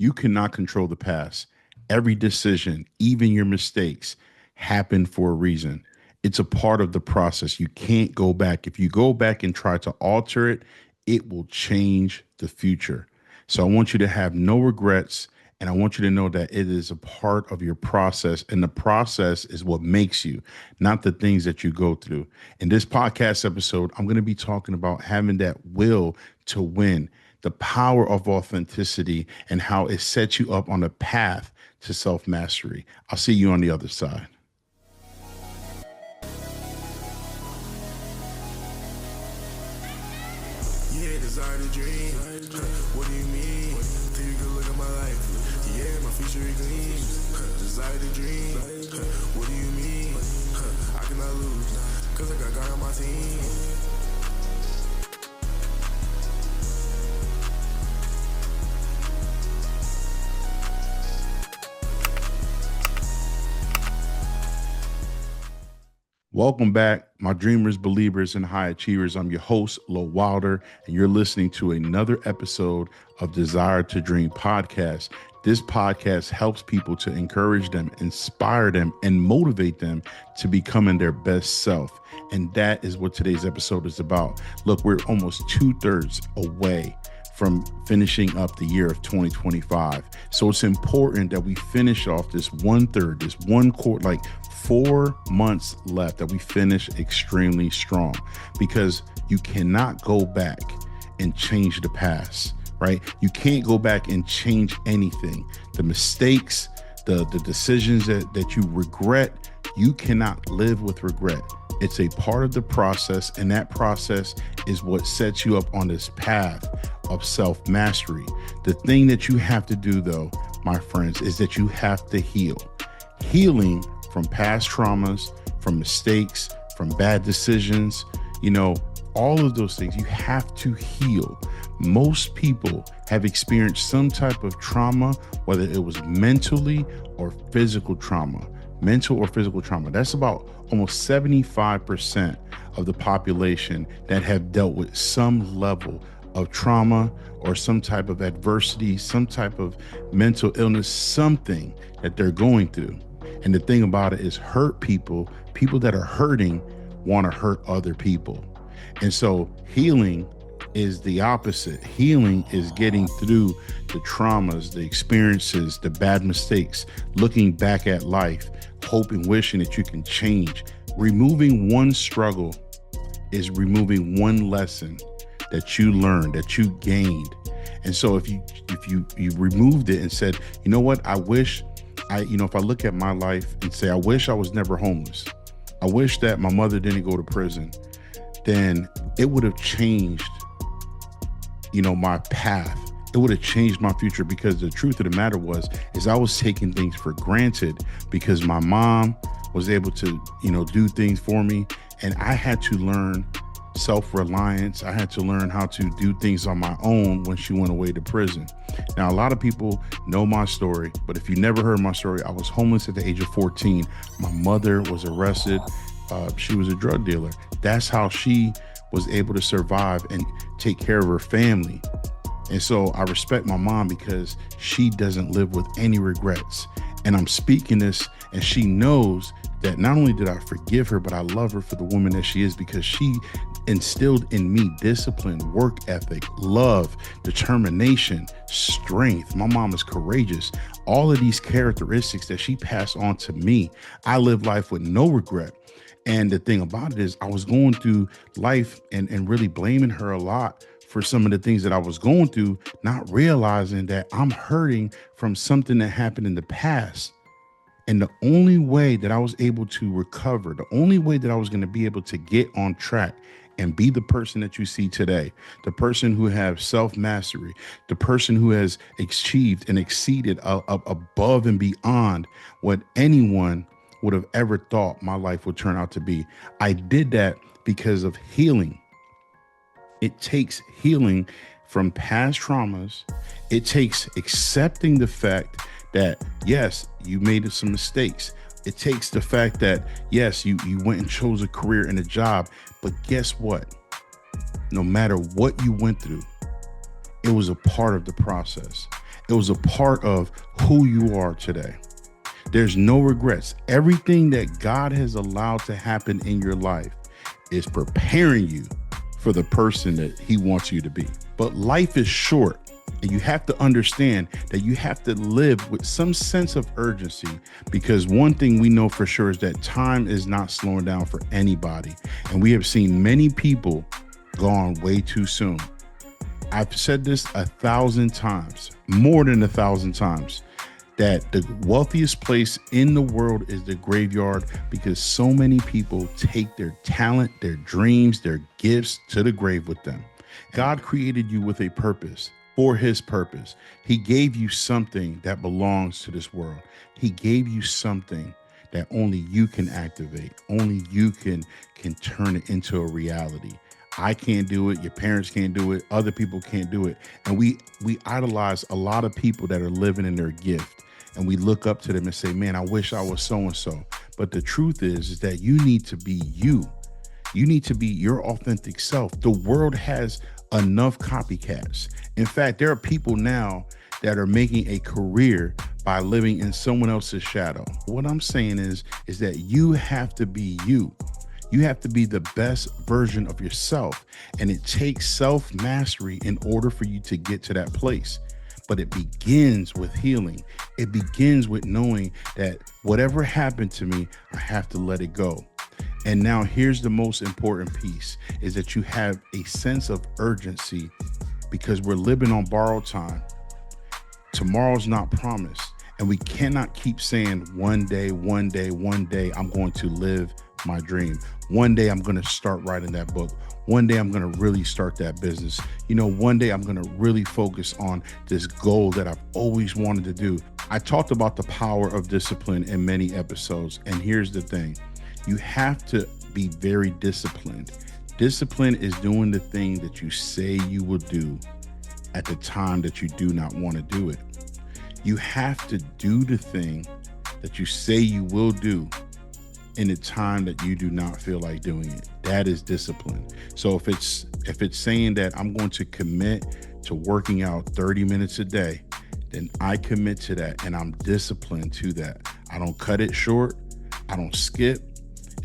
You cannot control the past. Every decision, even your mistakes, happen for a reason. It's a part of the process. You can't go back. If you go back and try to alter it, it will change the future. So I want you to have no regrets. And I want you to know that it is a part of your process. And the process is what makes you, not the things that you go through. In this podcast episode, I'm going to be talking about having that will to win, the power of authenticity, and how it sets you up on a path to self mastery. I'll see you on the other side. Yeah, desire to dream. What do you mean? Take a good look at my life. Yeah, my future it gleams. Desire to dream. What do you mean? I cannot lose, cause I got God on my team. Welcome back, my dreamers, believers, and high achievers. I'm your host, Lo Wilder, and you're listening to another episode of Desire to Dream podcast. This podcast helps people to encourage them, inspire them, and motivate them to becoming their best self. And that is what today's episode is about. Look, we're almost 2/3 away from finishing up the year of 2025. So it's important that we finish off this 1/3, this one quarter, like 4 months left, that we finish extremely strong, because you cannot go back and change the past, right? You can't go back and change anything. The mistakes, the decisions that you regret, you cannot live with regret. It's a part of the process, and that process is what sets you up on this path of self-mastery. The thing that you have to do, though, my friends, is that you have to heal. Healing from past traumas, from mistakes, from bad decisions, all of those things, you have to heal. Most people have experienced some type of trauma, whether it was mentally or physical trauma. Mental or physical trauma. That's about almost 75% of the population that have dealt with some level of trauma or some type of adversity, some type of mental illness, something that they're going through. And the thing about it is, people that are hurting want to hurt other people. And so healing is the opposite. Healing is getting through the traumas, the experiences, the bad mistakes, looking back at life, hoping, wishing that you can change. Removing one struggle is removing one lesson that you learned, that you gained. And so if you removed it and said, you know what, I wish if I look at my life and say, I wish I was never homeless, I wish that my mother didn't go to prison, then it would have changed, my path. It would have changed my future, because the truth of the matter is I was taking things for granted because my mom was able to, do things for me. And I had to learn self-reliance. I had to learn how to do things on my own when she went away to prison. Now, a lot of people know my story, but if you never heard my story, I was homeless at the age of 14. My mother was arrested. She was a drug dealer. That's how she was able to survive and take care of her family. And so I respect my mom because she doesn't live with any regrets. And I'm speaking this, and she knows that not only did I forgive her, but I love her for the woman that she is, because she instilled in me discipline, work ethic, love, determination, strength. My mom is courageous. All of these characteristics that she passed on to me, I live life with no regret. And the thing about it is, I was going through life and really blaming her a lot for some of the things that I was going through, not realizing that I'm hurting from something that happened in the past. And the only way that I was able to recover, the only way that I was going to be able to get on track and be the person that you see today, the person who has self-mastery, the person who has achieved and exceeded above and beyond what anyone would have ever thought my life would turn out to be. I did that because of healing. It takes healing from past traumas. It takes accepting the fact that, yes, you made some mistakes. It takes the fact that, yes, you went and chose a career and a job, but guess what? No matter what you went through, it was a part of the process. It was a part of who you are today. There's no regrets. Everything that God has allowed to happen in your life is preparing you for the person that he wants you to be. But life is short, and you have to understand that you have to live with some sense of urgency, because one thing we know for sure is that time is not slowing down for anybody. And we have seen many people gone way too soon. I've said this 1,000 times, more than 1,000 times, that the wealthiest place in the world is the graveyard, because so many people take their talent, their dreams, their gifts to the grave with them. God created you with a purpose, for his purpose. He gave you something that belongs to this world. He gave you something that only you can activate. Only you can turn it into a reality. I can't do it. Your parents can't do it. Other people can't do it. And we idolize a lot of people that are living in their gift. And we look up to them and say, man, I wish I was so-and-so. But the truth is that you need to be you. You need to be your authentic self. The world has enough copycats. In fact, there are people now that are making a career by living in someone else's shadow. What I'm saying is that you have to be you. You have to be the best version of yourself. And it takes self-mastery in order for you to get to that place. But it begins with healing. It begins with knowing that whatever happened to me, I have to let it go. And now here's the most important piece, is that you have a sense of urgency, because we're living on borrowed time. Tomorrow's not promised. And we cannot keep saying one day, I'm going to live my dream. One day I'm going to start writing that book. One day I'm going to really start that business. One day I'm going to really focus on this goal that I've always wanted to do. I talked about the power of discipline in many episodes. And here's the thing. You have to be very disciplined. Discipline is doing the thing that you say you will do at the time that you do not want to do it. You have to do the thing that you say you will do in the time that you do not feel like doing it. That is discipline. So if it's saying that I'm going to commit to working out 30 minutes a day, then I commit to that, and I'm disciplined to that. I don't cut it short. I don't skip.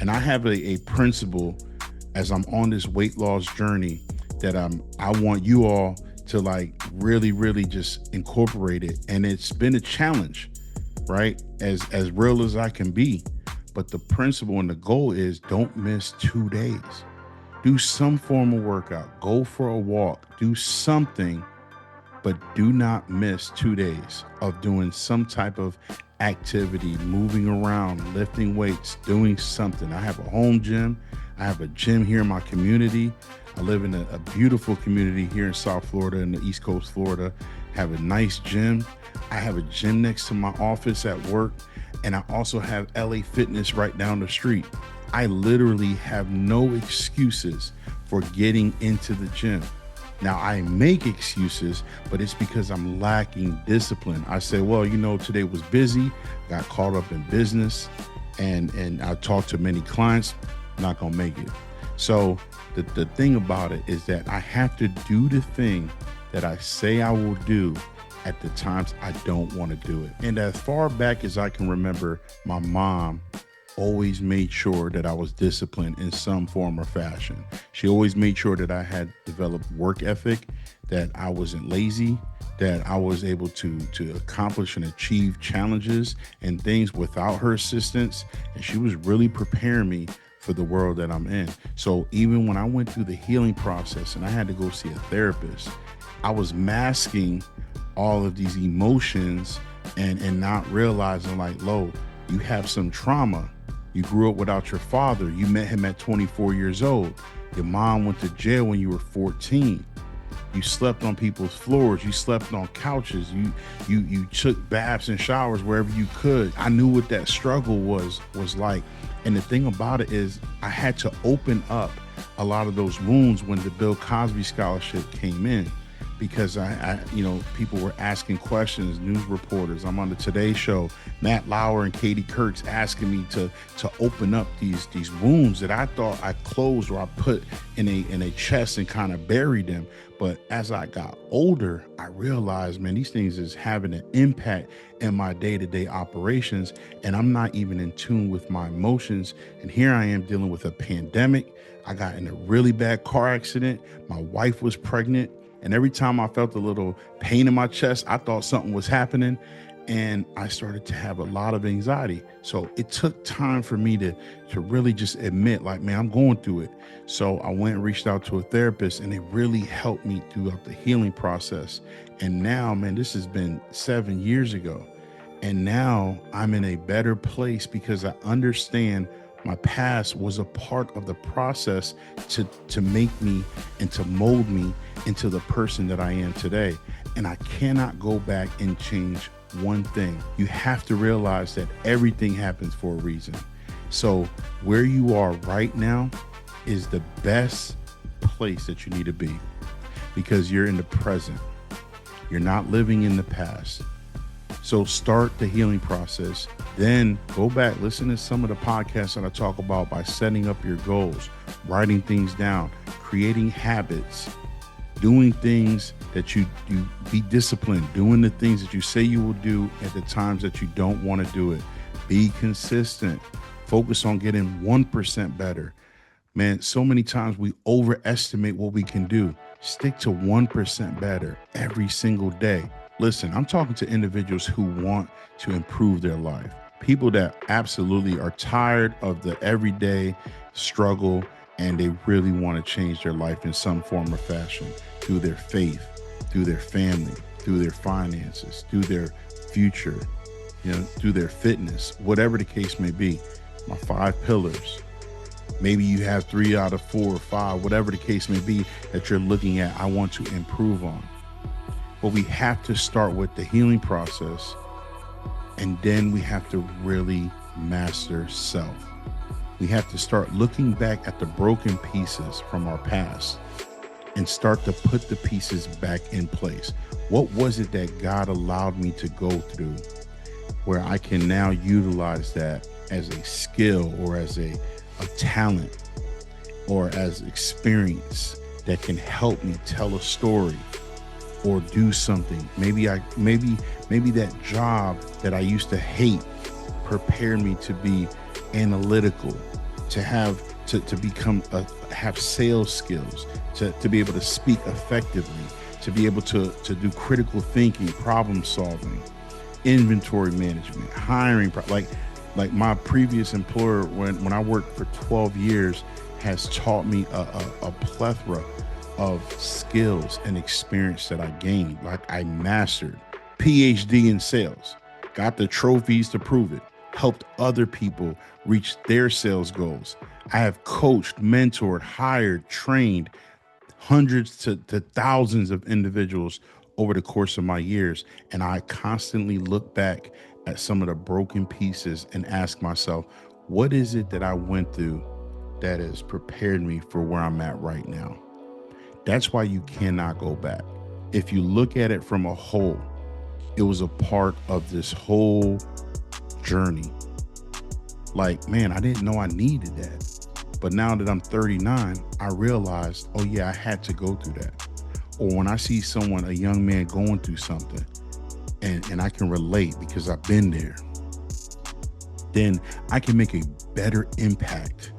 And I have a principle as I'm on this weight loss journey that I want you all to really just incorporate it. And it's been a challenge, right? As real as I can be. But the principle and the goal is don't miss 2 days. Do some form of workout. Go for a walk. Do something, but do not miss 2 days of doing some type of activity, moving around, lifting weights, doing something. I have a home gym. I have a gym here in my community. I live in a beautiful community here in South Florida, in the East Coast, Florida. I have a nice gym. I have a gym next to my office at work. And I also have LA Fitness right down the street. I literally have no excuses for getting into the gym. Now, I make excuses, but it's because I'm lacking discipline. I say, well, today was busy, got caught up in business, and I talked to many clients, not gonna make it. So the thing about it is that I have to do the thing that I say I will do at the times I don't want to do it. And as far back as I can remember, my mom always made sure that I was disciplined in some form or fashion. She always made sure that I had developed work ethic, that I wasn't lazy, that I was able to accomplish and achieve challenges and things without her assistance. And she was really preparing me for the world that I'm in. So even when I went through the healing process and I had to go see a therapist, I was masking all of these emotions and not realizing Lo, you have some trauma. You grew up without your father. You met him at 24 years old. Your mom went to jail when you were 14. You slept on people's floors. You slept on couches. You took baths and showers wherever you could. I knew what that struggle was like. And the thing about it is I had to open up a lot of those wounds when the Bill Cosby scholarship came in. because people were asking questions, news reporters. I'm on the Today Show, Matt Lauer and Katie Kurtz asking me to open up these wounds that I thought I closed or I put in a chest and kind of buried them. But as I got older, I realized, man, these things is having an impact in my day-to-day operations, and I'm not even in tune with my emotions. And here I am dealing with a pandemic. I got in a really bad car accident. My wife was pregnant. And every time I felt a little pain in my chest, I thought something was happening. And I started to have a lot of anxiety. So it took time for me to really just admit, like, man, I'm going through it. So I went and reached out to a therapist, and it really helped me throughout the healing process. And now, man, this has been 7 years ago. And now I'm in a better place because I understand my past was a part of the process to make me and to mold me into the person that I am today. And I cannot go back and change one thing. You have to realize that everything happens for a reason. So where you are right now is the best place that you need to be, because you're in the present. You're not living in the past. So start the healing process. Then go back, listen to some of the podcasts that I talk about by setting up your goals, writing things down, creating habits, doing things that you be disciplined, doing the things that you say you will do at the times that you don't want to do it. Be consistent. Focus on getting 1% better. Man, so many times we overestimate what we can do. Stick to 1% better every single day. Listen, I'm talking to individuals who want to improve their life. People that absolutely are tired of the everyday struggle, and they really want to change their life in some form or fashion through their faith, through their family, through their finances, through their future, through their fitness, whatever the case may be. My 5 pillars. Maybe you have 3 out of 4 or 5, whatever the case may be that you're looking at, I want to improve on. But we have to start with the healing process, and then we have to really master self. We have to start looking back at the broken pieces from our past and start to put the pieces back in place. What was it that God allowed me to go through where I can now utilize that as a skill or as a talent or as experience that can help me tell a story or do something? Maybe that job that I used to hate prepared me to be analytical, to have have sales skills, to be able to speak effectively, to be able to do critical thinking, problem solving, inventory management, hiring. Like my previous employer, when I worked for 12 years, has taught me a plethora of skills and experience that I gained. Like I mastered PhD in sales, got the trophies to prove it, helped other people reach their sales goals. I have coached, mentored, hired, trained hundreds to thousands of individuals over the course of my years. And I constantly look back at some of the broken pieces and ask myself, what is it that I went through that has prepared me for where I'm at right now? That's why you cannot go back. If you look at it from a whole, it was a part of this whole journey. Like, man, I didn't know I needed that. But now that I'm 39, I realized, oh yeah, I had to go through that. Or when I see someone, a young man going through something, and I can relate because I've been there, then I can make a better impact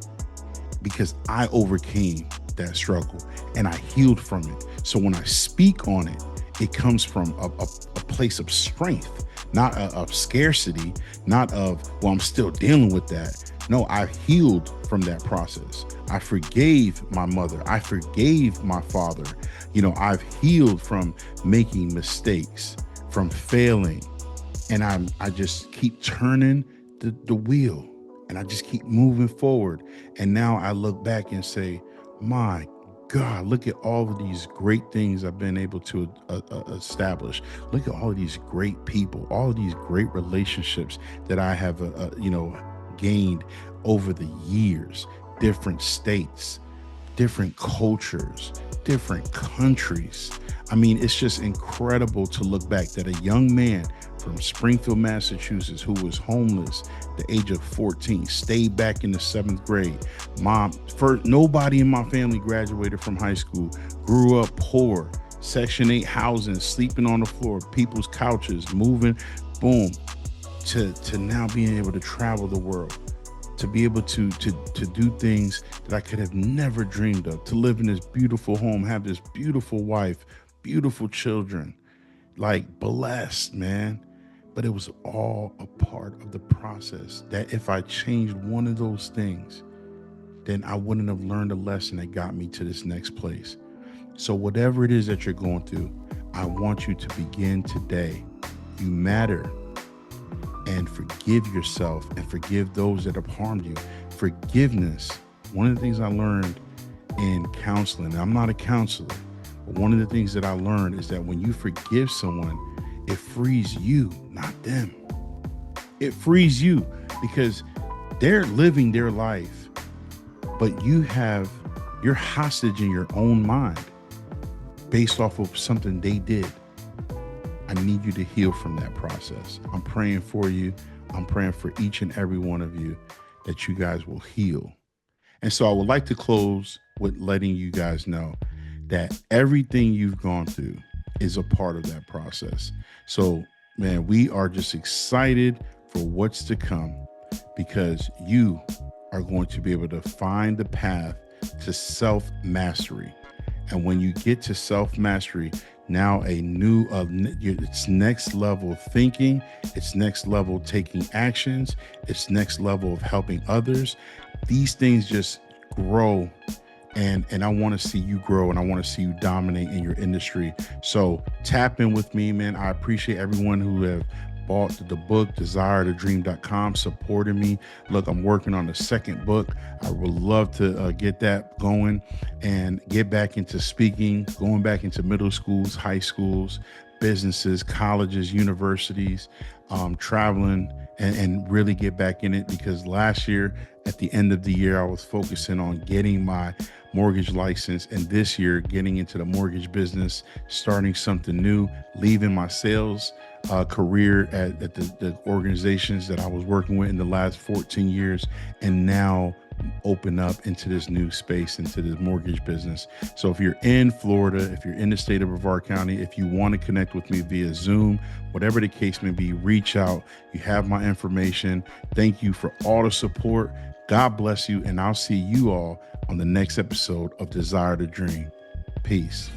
because I overcame that struggle and I healed from it. So when I speak on it, it comes from a place of strength, not of scarcity, not of, well, I'm still dealing with that. No, I've healed from that process. I forgave my mother. I forgave my father. I've healed from making mistakes, from failing. And I just keep turning the wheel, and I just keep moving forward. And now I look back and say, my God, look at all of these great things I've been able to establish. Look at all of these great people, all of these great relationships that I have, gained over the years, different states, different cultures, different countries. I mean, it's just incredible to look back that a young man from Springfield, Massachusetts, who was homeless at the age of 14, stayed back in the 7th grade. Nobody in my family graduated from high school, grew up poor, Section 8 housing, sleeping on the floor, people's couches, moving, boom, to now being able to travel the world, to be able to do things that I could have never dreamed of, to live in this beautiful home, have this beautiful wife, beautiful children, like blessed, man. But it was all a part of the process that if I changed one of those things, then I wouldn't have learned a lesson that got me to this next place. So whatever it is that you're going through, I want you to begin today. You matter. And forgive yourself and forgive those that have harmed you. Forgiveness. One of the things I learned in counseling, I'm not a counselor, but one of the things that I learned is that when you forgive someone, it frees you, not them. It frees you because they're living their life, but you're hostage in your own mind based off of something they did. I need you to heal from that process. I'm praying for you. I'm praying for each and every one of you that you guys will heal. And so I would like to close with letting you guys know that everything you've gone through is a part of that process. So, man, we are just excited for what's to come because you are going to be able to find the path to self-mastery. And when you get to self-mastery, now it's next level of thinking, it's next level taking actions, it's next level of helping others. These things just grow. And I want to see you grow and I want to see you dominate in your industry. So tap in with me, man. I appreciate everyone who have bought the book, desiretodream.com, supporting me. Look, I'm working on the second book. I would love to get that going and get back into speaking, going back into middle schools, high schools, businesses, colleges, universities, traveling and really get back in it because last year, at the end of the year, I was focusing on getting my mortgage license, and this year getting into the mortgage business, starting something new, leaving my sales career at the organizations that I was working with in the last 14 years, and now open up into this new space, into this mortgage business. So if you're in Florida, if you're in the state of Brevard County, if you want to connect with me via Zoom, whatever the case may be, reach out. You have my information. Thank you for all the support. God bless you, and I'll see you all on the next episode of Desire to Dream. Peace.